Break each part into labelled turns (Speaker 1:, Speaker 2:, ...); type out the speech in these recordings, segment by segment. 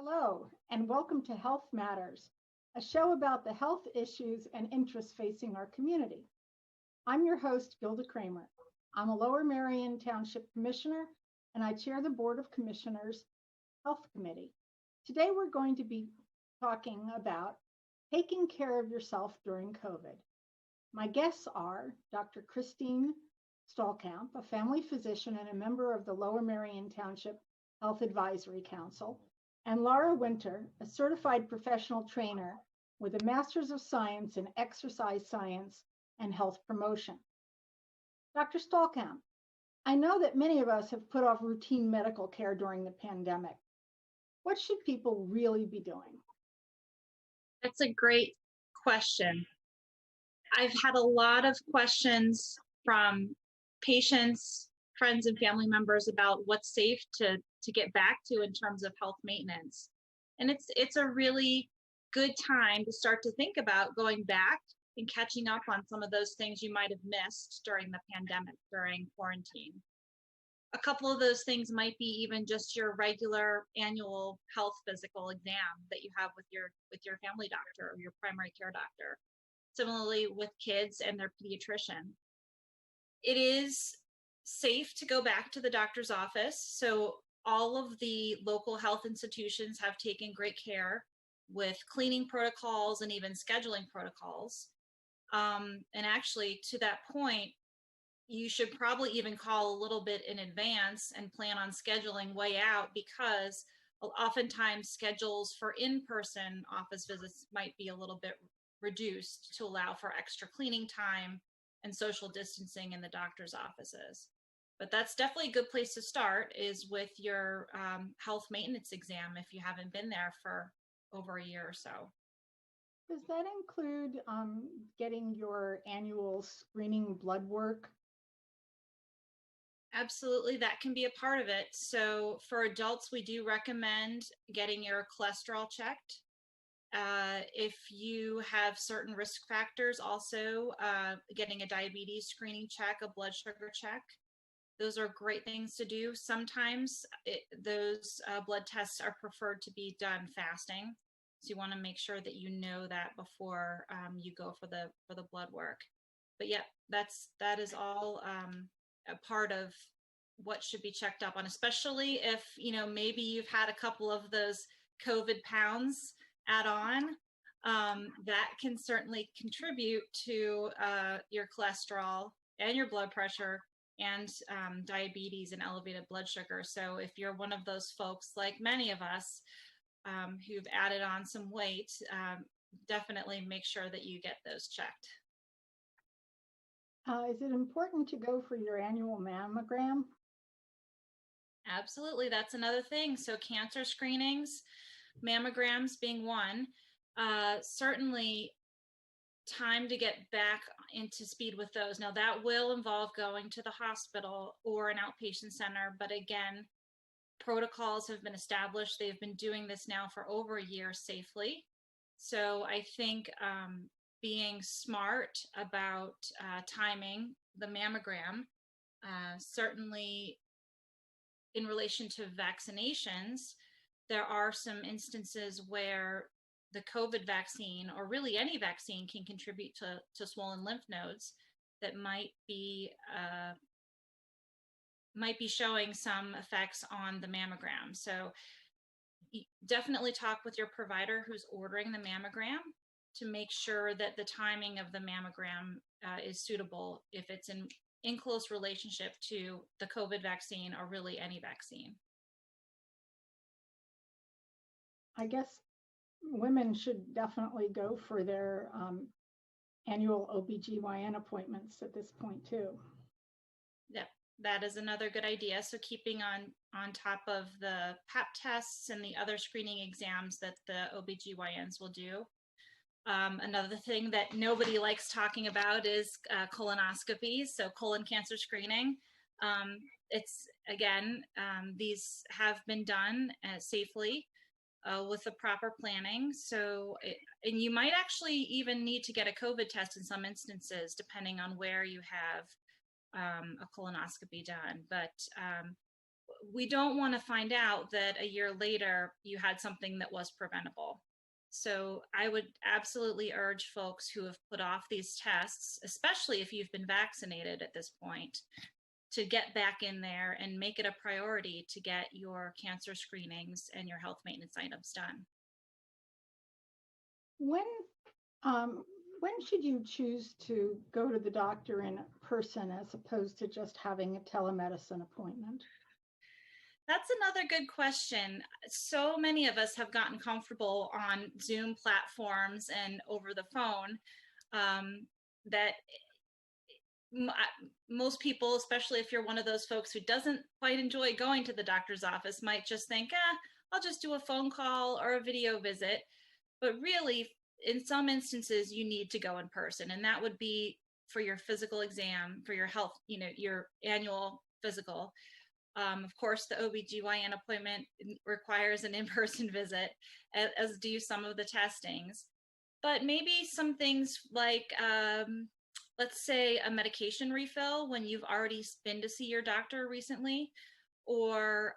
Speaker 1: Hello, and welcome to Health Matters, a show about the health issues and interests facing our community. I'm your host, Gilda Kramer. I'm a Lower Merion Township Commissioner, and I chair the Board of Commissioners Health Committee. Today, we're going to be talking about taking care of yourself during COVID. My guests are Dr. Christine Stallkamp, a family physician and a member of the Lower Merion Township Health Advisory Council, and Lara Winter, a certified professional trainer with a Master's of Science in Exercise Science and Health Promotion. Dr. Stallkamp, I know that many of us have put off routine medical care during the pandemic. What should people really be doing?
Speaker 2: That's a great question. I've had a lot of questions from patients, friends, and family members about what's safe to get back to in terms of health maintenance. And it's a really good time to start to think about going back and catching up on some of those things you might have missed during the pandemic, during quarantine. A couple of those things might be even just your regular annual health physical exam that you have with your family doctor or your primary care doctor. Similarly with kids and their pediatrician. It is safe to go back to the doctor's office. So all of the local health institutions have taken great care with cleaning protocols and even scheduling protocols. And actually, to that point, you should probably even call a little bit in advance and plan on scheduling way out, because oftentimes schedules for in-person office visits might be a little bit reduced to allow for extra cleaning time and social distancing in the doctor's offices. But that's definitely a good place to start, is with your health maintenance exam if you haven't been there for over a year or so.
Speaker 1: Does that include getting your annual screening blood work?
Speaker 2: Absolutely, that can be a part of it. So for adults, we do recommend getting your cholesterol checked. If you have certain risk factors, also getting a diabetes screening check, a blood sugar check. Those are great things to do. Sometimes those blood tests are preferred to be done fasting. So you want to make sure that you know that before you go for the blood work. But yeah, that is all a part of what should be checked up on, especially if, maybe you've had a couple of those COVID pounds add on. That can certainly contribute to your cholesterol and your blood pressure and diabetes and elevated blood sugar. So if you're one of those folks, like many of us, who've added on some weight, definitely make sure that you get those checked.
Speaker 1: Is it important to go for your annual mammogram?
Speaker 2: Absolutely, that's another thing. So cancer screenings, mammograms being one, certainly time to get back into speed with those. Now that will involve going to the hospital or an outpatient center, but again, protocols have been established. They've been doing this now for over a year safely. So I think being smart about timing the mammogram, certainly in relation to vaccinations, there are some instances where the COVID vaccine, or really any vaccine, can contribute to swollen lymph nodes that might be showing some effects on the mammogram. So definitely talk with your provider who's ordering the mammogram to make sure that the timing of the mammogram is suitable if it's in close relationship to the COVID vaccine or really any vaccine.
Speaker 1: I guess women should definitely go for their annual OBGYN appointments at this point too.
Speaker 2: Yep, that is another good idea. So keeping on top of the Pap tests and the other screening exams that the OBGYNs will do. Another thing that nobody likes talking about is colonoscopies, so colon cancer screening. These have been done safely with the proper planning. And you might actually even need to get a COVID test in some instances, depending on where you have a colonoscopy done. But we don't want to find out that a year later you had something that was preventable. So I would absolutely urge folks who have put off these tests, especially if you've been vaccinated at this point, to get back in there and make it a priority to get your cancer screenings and your health maintenance items done.
Speaker 1: When should you choose to go to the doctor in person as opposed to just having a telemedicine appointment?
Speaker 2: That's another good question. So many of us have gotten comfortable on Zoom platforms and over the phone that most people, especially if you're one of those folks who doesn't quite enjoy going to the doctor's office, might just think, I'll just do a phone call or a video visit. But really, in some instances, you need to go in person, and that would be for your physical exam, for your health, your annual physical. Of course, the OBGYN appointment requires an in-person visit, as do some of the testings. But maybe some things like, let's say, a medication refill when you've already been to see your doctor recently, or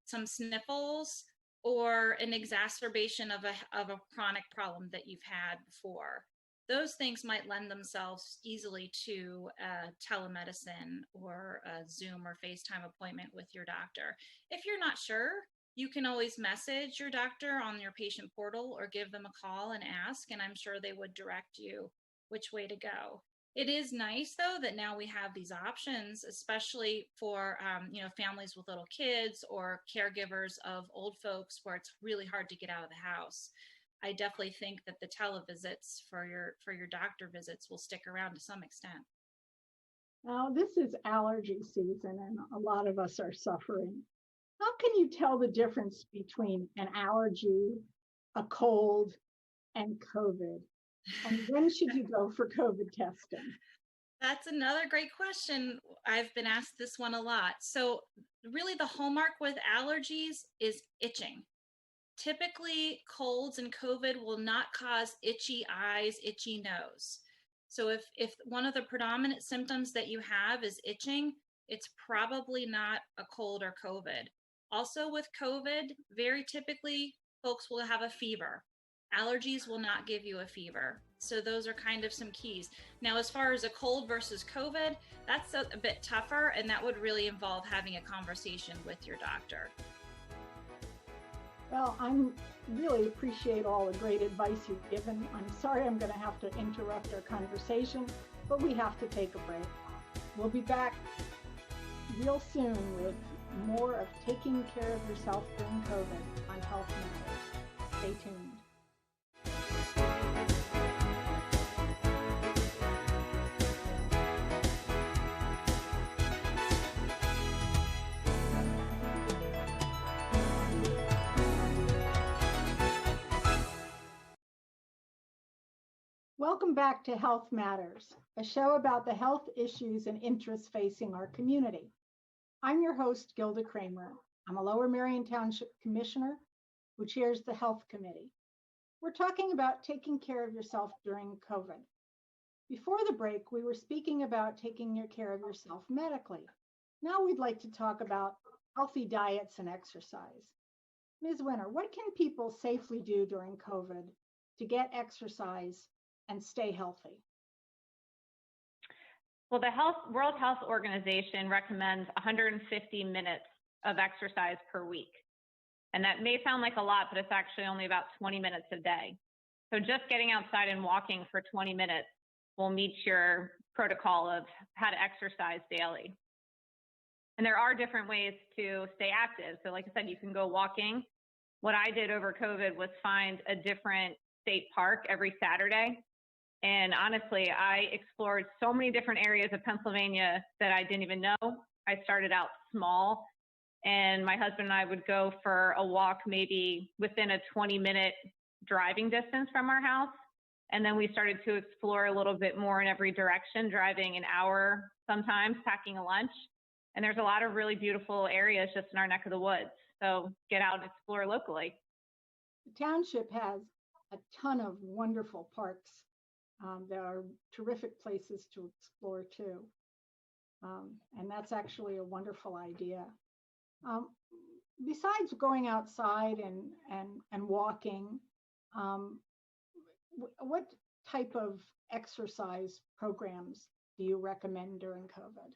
Speaker 2: some sniffles, or an exacerbation of a chronic problem that you've had before. Those things might lend themselves easily to telemedicine or a Zoom or FaceTime appointment with your doctor. If you're not sure, you can always message your doctor on your patient portal or give them a call and ask, and I'm sure they would direct you which way to go. It is nice, though, that now we have these options, especially for families with little kids or caregivers of old folks where it's really hard to get out of the house. I definitely think that the televisits for your doctor visits will stick around to some extent.
Speaker 1: Now, this is allergy season, and a lot of us are suffering. How can you tell the difference between an allergy, a cold, and COVID? And when should you go for COVID testing?
Speaker 2: That's another great question. I've been asked this one a lot. So really the hallmark with allergies is itching. Typically, colds and COVID will not cause itchy eyes, itchy nose. So if one of the predominant symptoms that you have is itching, it's probably not a cold or COVID. Also with COVID, very typically, folks will have a fever. Allergies will not give you a fever. So those are kind of some keys. Now, as far as a cold versus COVID, that's a bit tougher, and that would really involve having a conversation with your doctor.
Speaker 1: Well, I really appreciate all the great advice you've given. I'm sorry I'm going to have to interrupt our conversation, but we have to take a break. We'll be back real soon with more of taking care of yourself during COVID on Health Matters. Stay tuned. Welcome back to Health Matters, a show about the health issues and interests facing our community. I'm your host, Gilda Kramer. I'm a Lower Merion Township Commissioner who chairs the Health Committee. We're talking about taking care of yourself during COVID. Before the break, we were speaking about taking care of yourself medically. Now we'd like to talk about healthy diets and exercise. Ms. Winter, what can people safely do during COVID to get exercise and stay healthy?
Speaker 3: Well, the World Health Organization recommends 150 minutes of exercise per week. And that may sound like a lot, but it's actually only about 20 minutes a day. So just getting outside and walking for 20 minutes will meet your protocol of how to exercise daily. And there are different ways to stay active. So like I said, you can go walking. What I did over COVID was find a different state park every Saturday. And honestly, I explored so many different areas of Pennsylvania that I didn't even know. I started out small, and my husband and I would go for a walk maybe within a 20-minute driving distance from our house. And then we started to explore a little bit more in every direction, driving an hour sometimes, packing a lunch. And there's a lot of really beautiful areas just in our neck of the woods. So get out and explore locally.
Speaker 1: The township has a ton of wonderful parks. There are terrific places to explore too. And that's actually a wonderful idea. Besides going outside and walking, what type of exercise programs do you recommend during COVID?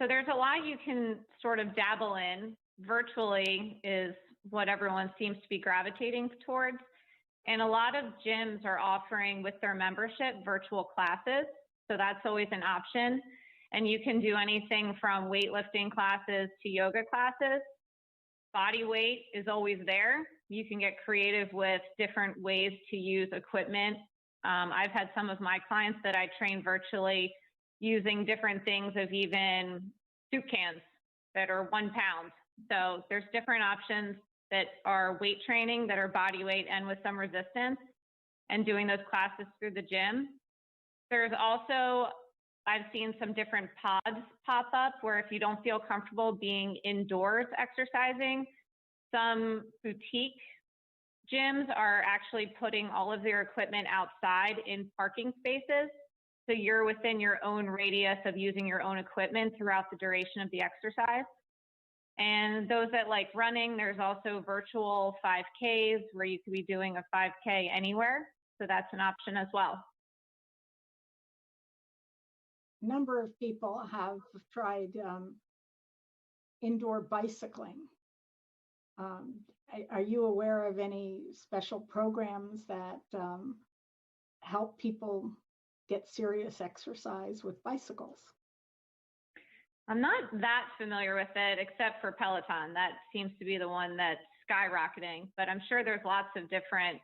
Speaker 3: So there's a lot you can sort of dabble in. Virtually is what everyone seems to be gravitating towards. And a lot of gyms are offering with their membership virtual classes. So that's always an option. And you can do anything from weightlifting classes to yoga classes. Body weight is always there. You can get creative with different ways to use equipment. I've had some of my clients that I train virtually using different things of even soup cans that are 1 pound. So there's different options that are weight training, that are body weight and with some resistance, and doing those classes through the gym. There's also, I've seen some different pods pop up where if you don't feel comfortable being indoors exercising, some boutique gyms are actually putting all of their equipment outside in parking spaces. So you're within your own radius of using your own equipment throughout the duration of the exercise. And those that like running, there's also virtual 5Ks where you could be doing a 5K anywhere. So that's an option as well.
Speaker 1: A number of people have tried indoor bicycling. Are you aware of any special programs that help people get serious exercise with bicycles?
Speaker 3: I'm not that familiar with it, except for Peloton. That seems to be the one that's skyrocketing, but I'm sure there's lots of different,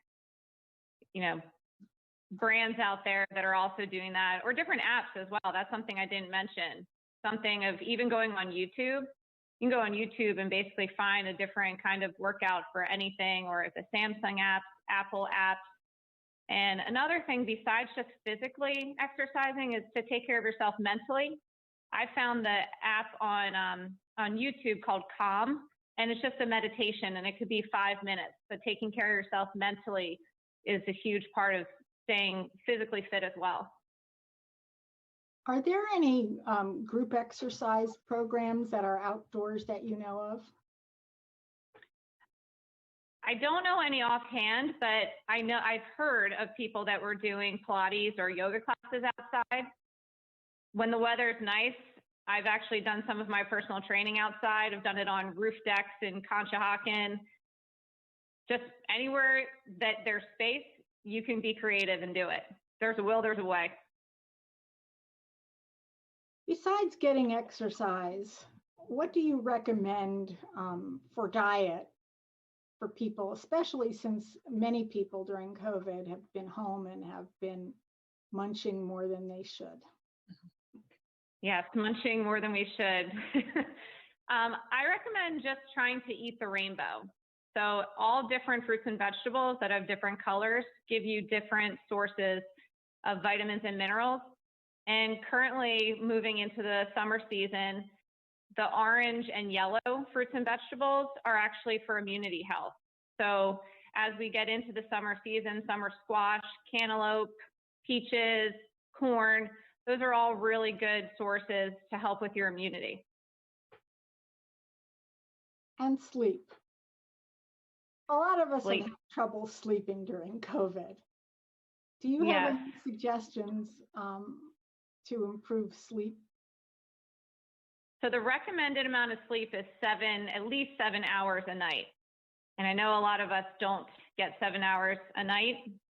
Speaker 3: brands out there that are also doing that, or different apps as well. That's something I didn't mention. Something of even going on YouTube. You can go on YouTube and basically find a different kind of workout for anything, or the Samsung apps, Apple apps. And another thing besides just physically exercising is to take care of yourself mentally. I found the app on YouTube called Calm, and it's just a meditation, and it could be 5 minutes, but taking care of yourself mentally is a huge part of staying physically fit as well.
Speaker 1: Are there any group exercise programs that are outdoors that you know of?
Speaker 3: I don't know any offhand, but I know I've heard of people that were doing Pilates or yoga classes outside. When the weather's nice, I've actually done some of my personal training outside. I've done it on roof decks in Conshohocken. Just anywhere that there's space, you can be creative and do it. There's a will, there's a way.
Speaker 1: Besides getting exercise, what do you recommend for diet for people, especially since many people during COVID have been home and have been munching more than they should?
Speaker 3: Yes, munching more than we should. I recommend just trying to eat the rainbow. So all different fruits and vegetables that have different colors give you different sources of vitamins and minerals. And currently moving into the summer season, the orange and yellow fruits and vegetables are actually for immunity health. So as we get into the summer season, summer squash, cantaloupe, peaches, corn, those are all really good sources to help with your immunity.
Speaker 1: And sleep. A lot of us have had trouble sleeping during COVID. Do you have any suggestions to improve sleep?
Speaker 3: So the recommended amount of sleep is at least 7 hours a night. And I know a lot of us don't get 7 hours a night.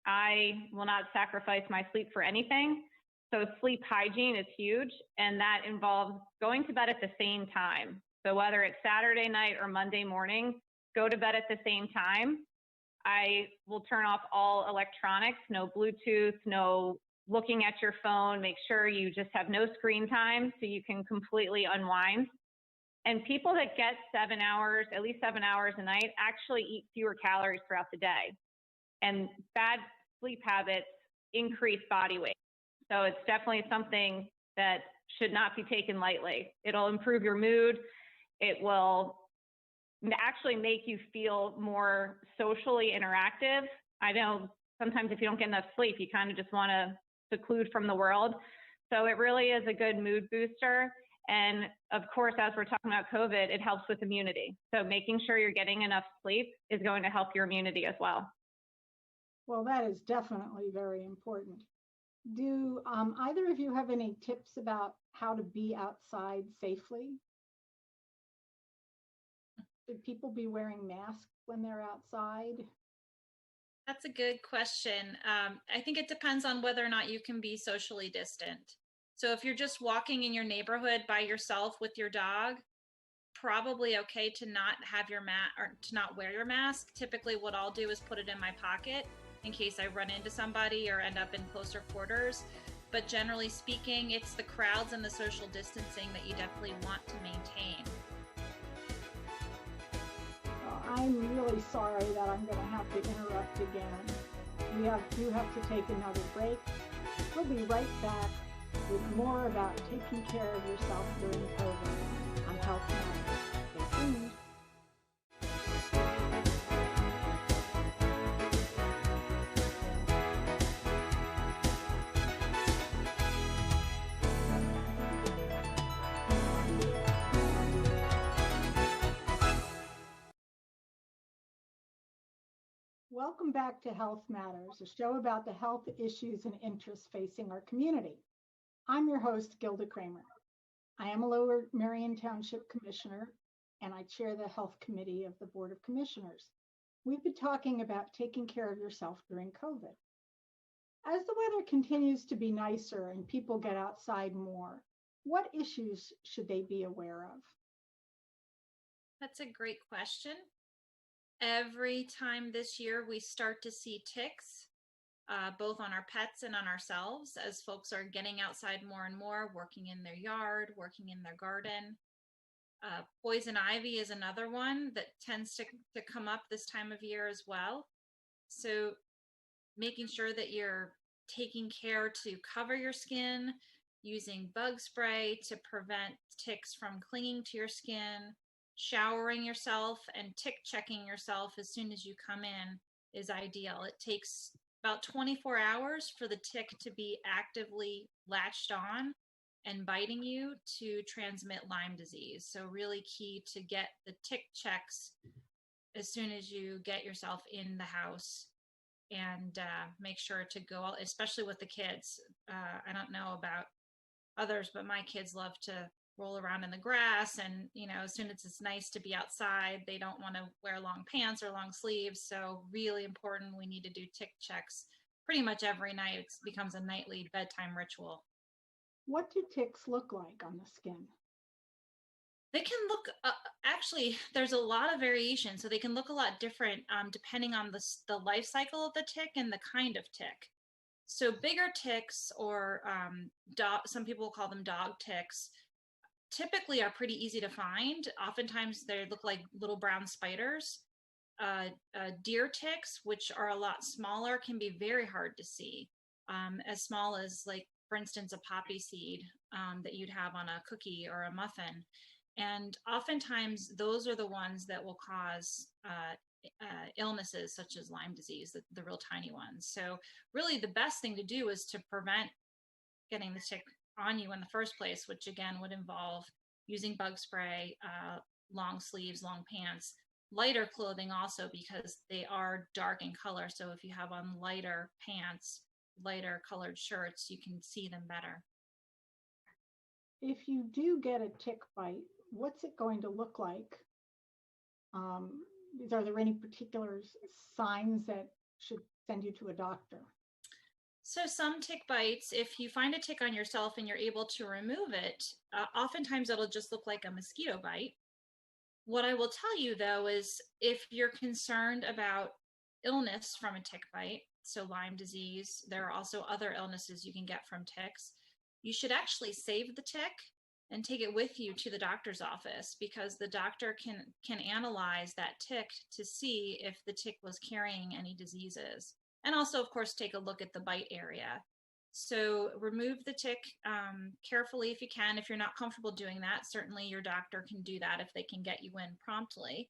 Speaker 3: I will not sacrifice my sleep for anything. So sleep hygiene is huge, and that involves going to bed at the same time. So whether it's Saturday night or Monday morning, go to bed at the same time. I will turn off all electronics, no Bluetooth, no looking at your phone. Make sure you just have no screen time so you can completely unwind. And people that get 7 hours, at least 7 hours a night, actually eat fewer calories throughout the day. And bad sleep habits increase body weight. So it's definitely something that should not be taken lightly. It'll improve your mood. It will actually make you feel more socially interactive. I know sometimes if you don't get enough sleep, you kind of just want to seclude from the world. So it really is a good mood booster. And of course, as we're talking about COVID, it helps with immunity. So making sure you're getting enough sleep is going to help your immunity as well.
Speaker 1: Well, that is definitely very important. Do either of you have any tips about how to be outside safely? Should people be wearing masks when they're outside?
Speaker 2: That's a good question. I think it depends on whether or not you can be socially distant. So if you're just walking in your neighborhood by yourself with your dog, probably okay to not have your mask or to not wear your mask. Typically what I'll do is put it in my pocket in case I run into somebody or end up in closer quarters. But generally speaking, it's the crowds and the social distancing that you definitely want to maintain.
Speaker 1: I'm really sorry that I'm going to have to interrupt again. We do have to take another break. We'll be right back with more about taking care of yourself during COVID on Health Matters. Stay tuned. Welcome back to Health Matters, a show about the health issues and interests facing our community. I'm your host, Gilda Kramer. I am a Lower Merion Township Commissioner, and I chair the Health Committee of the Board of Commissioners. We've been talking about taking care of yourself during COVID. As the weather continues to be nicer and people get outside more, what issues should they be aware of?
Speaker 2: That's a great question. Every time this year we start to see ticks, both on our pets and on ourselves, as folks are getting outside more and more, working in their yard, working in their garden. Poison ivy is another one that tends to come up this time of year as well. So making sure that you're taking care to cover your skin, using bug spray to prevent ticks from clinging to your skin, showering yourself and tick checking yourself as soon as you come in is ideal. It takes about 24 hours for the tick to be actively latched on and biting you to transmit Lyme disease. So really key to get the tick checks as soon as you get yourself in the house, and make sure to go out, especially with the kids. I don't know about others, but my kids love to roll around in the grass, and as soon as it's nice to be outside, they don't want to wear long pants or long sleeves. So really important, we need to do tick checks pretty much every night. It becomes a nightly bedtime ritual.
Speaker 1: What do ticks look like on the skin?
Speaker 2: They can look, actually, there's a lot of variation. So they can look a lot different depending on the life cycle of the tick and the kind of tick. So bigger ticks, or some people call them dog ticks, typically are pretty easy to find. Oftentimes they look like little brown spiders. Deer ticks, which are a lot smaller, can be very hard to see. As small as, like, for instance, a poppy seed that you'd have on a cookie or a muffin. And oftentimes those are the ones that will cause illnesses such as Lyme disease, the real tiny ones. So really the best thing to do is to prevent getting the tick on you in the first place, which again would involve using bug spray, long sleeves, long pants, lighter clothing also, because they are dark in color. So if you have on lighter pants, lighter colored shirts, you can see them better.
Speaker 1: If you do get a tick bite, what's it going to look like? Are there any particular signs that should send you to a doctor?
Speaker 2: So some tick bites, if you find a tick on yourself and you're able to remove it, oftentimes it'll just look like a mosquito bite. What I will tell you though is, if you're concerned about illness from a tick bite, so Lyme disease, there are also other illnesses you can get from ticks, you should actually save the tick and take it with you to the doctor's office, because the doctor can analyze that tick to see if the tick was carrying any diseases. And also, of course, take a look at the bite area. So remove the tick carefully if you can. If you're not comfortable doing that, certainly your doctor can do that if they can get you in promptly.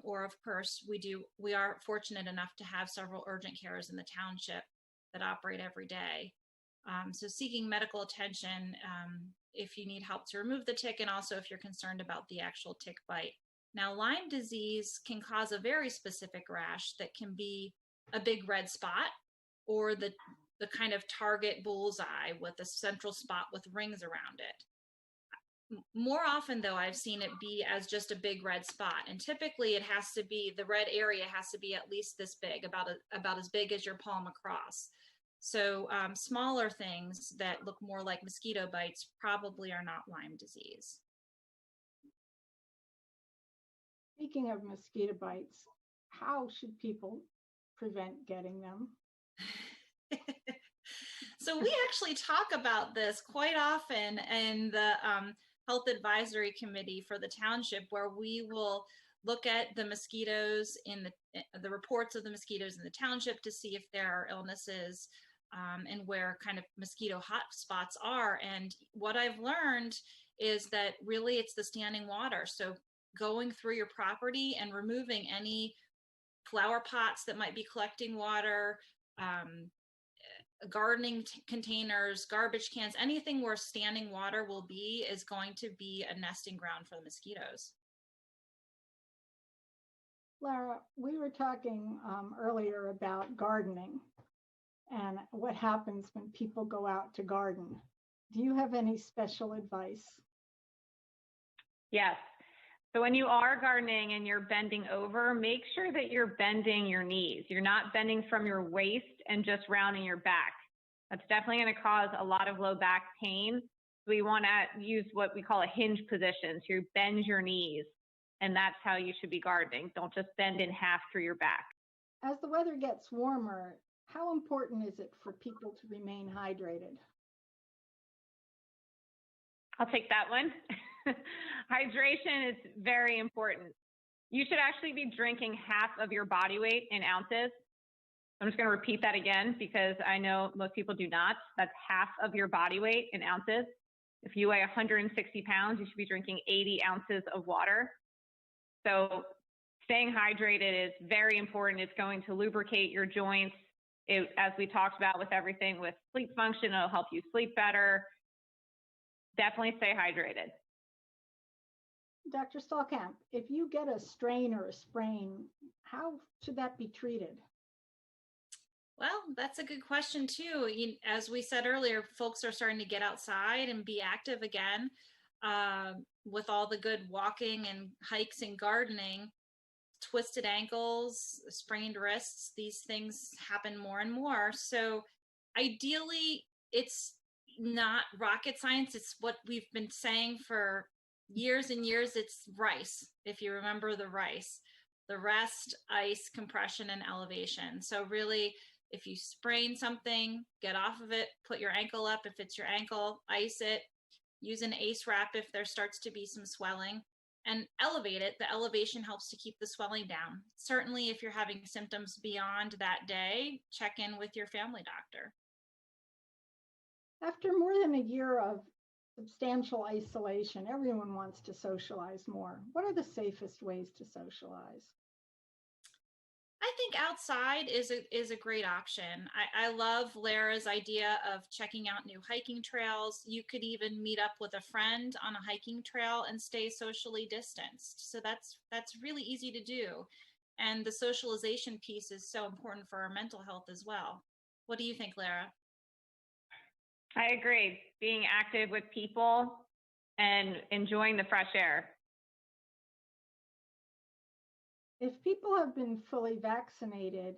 Speaker 2: Or of course, we are fortunate enough to have several urgent cares in the township that operate every day. So seeking medical attention if you need help to remove the tick, and also if you're concerned about the actual tick bite. Now, Lyme disease can cause a very specific rash that can be a big red spot, or the kind of target bullseye with a central spot with rings around it. More often, though, I've seen it be as just a big red spot, and typically it has to be, the red area has to be at least this big, about as big as your palm across. So smaller things that look more like mosquito bites probably are not Lyme disease.
Speaker 1: Speaking of mosquito bites, how should people prevent getting them?
Speaker 2: So we actually talk about this quite often in the Health Advisory Committee for the township, where we will look at the mosquitoes in the reports of the mosquitoes in the township to see if there are illnesses and where kind of mosquito hot spots are. And what I've learned is that really it's the standing water. So going through your property and removing any flower pots that might be collecting water, gardening containers, garbage cans, anything where standing water will be is going to be a nesting ground for the mosquitoes.
Speaker 1: Lara, we were talking earlier about gardening and what happens when people go out to garden. Do you have any special advice?
Speaker 3: Yes. So when you are gardening and you're bending over, make sure that you're bending your knees. You're not bending from your waist and just rounding your back. That's definitely going to cause a lot of low back pain. So we want to use what we call a hinge position. So you bend your knees, and that's how you should be gardening. Don't just bend in half through your back.
Speaker 1: As the weather gets warmer, how important is it for people to remain hydrated?
Speaker 3: I'll take that one. Hydration is very important. You should actually be drinking half of your body weight in ounces. I'm just going to repeat that again because I know most people do not. That's half of your body weight in ounces. If you weigh 160 pounds, you should be drinking 80 ounces of water. So staying hydrated is very important. It's going to lubricate your joints. As we talked about with everything with sleep function, it'll help you sleep better. Definitely stay hydrated.
Speaker 1: Dr. Stallkamp, if you get a strain or a sprain, how should that be treated?
Speaker 2: Well, that's a good question too. As we said earlier, folks are starting to get outside and be active again with all the good walking and hikes and gardening. Twisted ankles, sprained wrists, these things happen more and more. So ideally, it's not rocket science. It's what we've been saying for years and years. It's RICE, if you remember the RICE, the rest, ice, compression, and elevation. So really, if you sprain something, get off of it, put your ankle up if it's your ankle, ice it, use an ACE wrap if there starts to be some swelling, and elevate it. The elevation helps to keep the swelling down. Certainly, if you're having symptoms beyond that day, check in with your family doctor.
Speaker 1: After more than a year of substantial isolation, everyone wants to socialize more. What are the safest ways to socialize?
Speaker 2: I think outside is a great option. I love Lara's idea of checking out new hiking trails. You could even meet up with a friend on a hiking trail and stay socially distanced. So that's really easy to do. And the socialization piece is so important for our mental health as well. What do you think, Lara?
Speaker 3: I agree. Being active with people and enjoying the fresh air.
Speaker 1: If people have been fully vaccinated,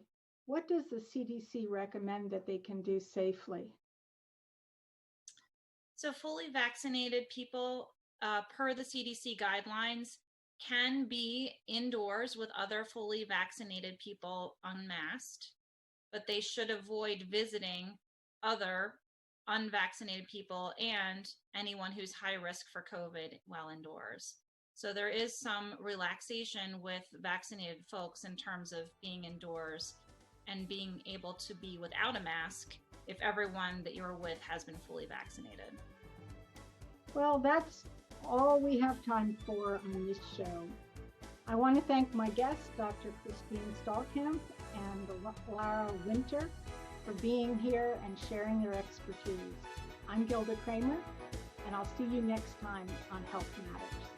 Speaker 1: what does the CDC recommend that they can do safely?
Speaker 2: So fully vaccinated people, per the CDC guidelines, can be indoors with other fully vaccinated people unmasked, but they should avoid visiting other unvaccinated people and anyone who's high risk for COVID while indoors. So there is some relaxation with vaccinated folks in terms of being indoors and being able to be without a mask if everyone that you're with has been fully vaccinated.
Speaker 1: Well, that's all we have time for on this show. I want to thank my guests, Dr. Christine Stallkamp and Lara Winter, for being here and sharing their expertise. I'm Gilda Kramer, and I'll see you next time on Health Matters.